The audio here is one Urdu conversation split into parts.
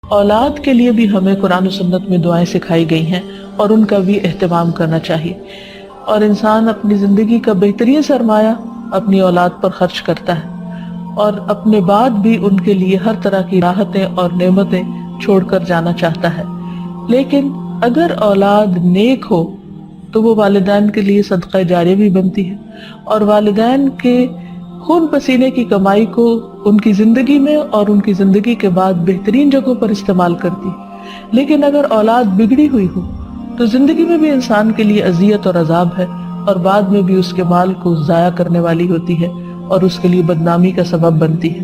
اولاد کے لیے بھی ہمیں قرآن و سنت میں دعائیں سکھائی گئی ہیں اور ان کا بھی اہتمام کرنا چاہیے، اور انسان اپنی زندگی کا بہترین سرمایہ اپنی اولاد پر خرچ کرتا ہے، اور اپنے بعد بھی ان کے لیے ہر طرح کی راحتیں اور نعمتیں چھوڑ کر جانا چاہتا ہے۔ لیکن اگر اولاد نیک ہو تو وہ والدین کے لیے صدقہ جاریہ بھی بنتی ہے، اور والدین کے خون پسینے کی کمائی کو ان کی زندگی میں اور ان کی زندگی کے بعد بہترین جگہوں پر استعمال کرتی ہے۔ لیکن اگر اولاد بگڑی ہوئی ہو تو زندگی میں بھی انسان کے لیے اذیت اور عذاب ہے، اور بعد میں بھی اس کے مال کو ضائع کرنے والی ہوتی ہے اور اس کے لیے بدنامی کا سبب بنتی ہے۔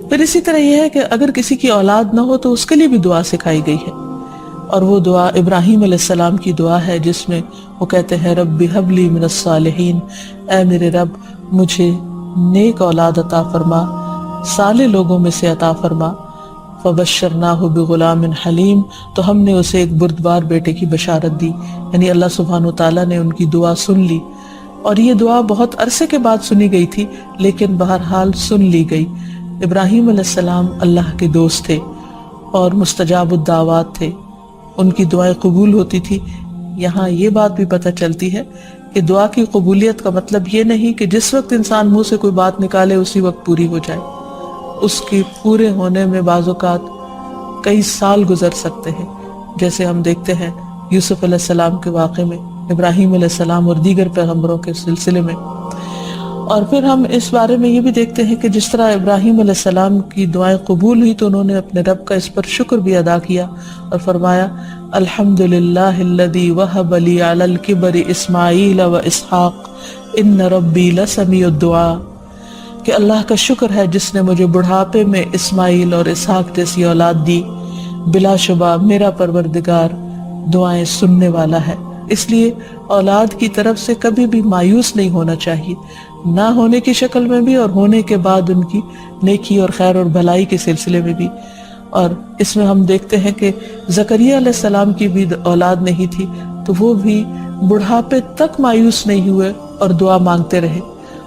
پھر اسی طرح یہ ہے کہ اگر کسی کی اولاد نہ ہو تو اس کے لیے بھی دعا سکھائی گئی ہے، اور وہ دعا ابراہیم علیہ السلام کی دعا ہے، جس میں وہ کہتے ہیں رب ہب لی من الصالحین، اے میرے رب مجھے نیک اولاد عطا فرما، صالح لوگوں میں سے عطا فرما۔ فبشرناہ بغلام حلیم، تو ہم نے اسے ایک بردبار بیٹے کی بشارت دی، یعنی اللہ سبحانہ وتعالیٰ نے ان کی دعا سن لی، اور یہ دعا بہت عرصے کے بعد سنی گئی تھی لیکن بہرحال سن لی گئی۔ ابراہیم علیہ السلام اللہ کے دوست تھے اور مستجاب الدعوات تھے، ان کی دعائیں قبول ہوتی تھی۔ یہاں یہ بات بھی پتہ چلتی ہے کہ دعا کی قبولیت کا مطلب یہ نہیں کہ جس وقت انسان منہ سے کوئی بات نکالے اسی وقت پوری ہو جائے، اس کی پورے ہونے میں بعض اوقات کئی سال گزر سکتے ہیں، جیسے ہم دیکھتے ہیں یوسف علیہ السلام کے واقعے میں، ابراہیم علیہ السلام اور دیگر پیغمبروں کے سلسلے میں۔ اور پھر ہم اس بارے میں یہ بھی دیکھتے ہیں کہ جس طرح ابراہیم علیہ السلام کی دعائیں قبول ہوئی تو انہوں نے اپنے رب کا اس پر شکر بھی ادا کیا اور فرمایا الحمدللہ الذی وہب لی علی الکبر اسماعیل و اسحاق ان ربی لسمیع الدعاء، کہ اللہ کا شکر ہے جس نے مجھے بڑھاپے میں اسماعیل اور اسحاق جیسی اولاد دی، بلا شبہ میرا پروردگار دعائیں سننے والا ہے۔ اس لیے اولاد کی طرف سے کبھی بھی مایوس نہیں ہونا چاہیے، نہ ہونے کی شکل میں بھی اور ہونے کے بعد ان کی نیکی اور خیر اور بھلائی کے سلسلے میں بھی۔ اور اس میں ہم دیکھتے ہیں کہ زکریا علیہ السلام کی بھی اولاد نہیں تھی تو وہ بھی بڑھاپے تک مایوس نہیں ہوئے اور دعا مانگتے رہے،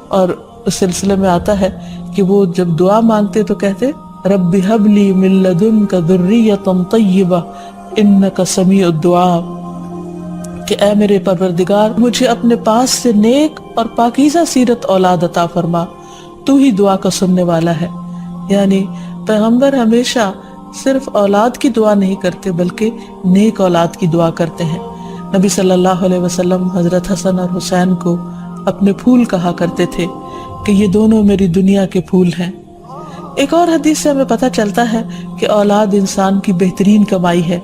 اور اس سلسلے میں آتا ہے کہ وہ جب دعا مانگتے تو کہتے رب ہب لی من لدنک ذریۃ طیبہ انک سمیع الدعاء، کہ اے میرے پروردگار مجھے اپنے پاس سے نیک اور پاکیزہ سیرت اولاد عطا فرما، تو ہی دعا کا سننے والا ہے۔ یعنی پیغمبر ہمیشہ صرف اولاد کی دعا نہیں کرتے بلکہ نیک اولاد کی دعا کرتے ہیں۔ نبی صلی اللہ علیہ وسلم حضرت حسن اور حسین کو اپنے پھول کہا کرتے تھے کہ یہ دونوں میری دنیا کے پھول ہیں۔ ایک اور حدیث سے ہمیں پتہ چلتا ہے کہ اولاد انسان کی بہترین کمائی ہے۔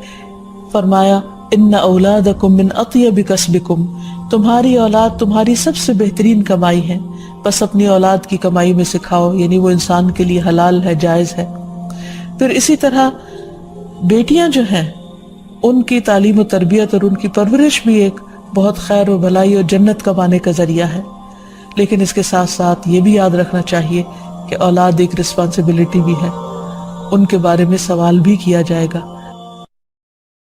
فرمایا ان اولادکم من اطیب کسبکم، تمہاری اولاد تمہاری سب سے بہترین کمائی ہے، بس اپنی اولاد کی کمائی میں سے کھاؤ، یعنی وہ انسان کے لیے حلال ہے، جائز ہے۔ پھر اسی طرح بیٹیاں جو ہیں ان کی تعلیم و تربیت اور ان کی پرورش بھی ایک بہت خیر و بھلائی اور جنت کمانے کا ذریعہ ہے، لیکن اس کے ساتھ ساتھ یہ بھی یاد رکھنا چاہیے کہ اولاد ایک رسپانسبلٹی بھی ہے، ان کے بارے میں سوال بھی کیا جائے گا۔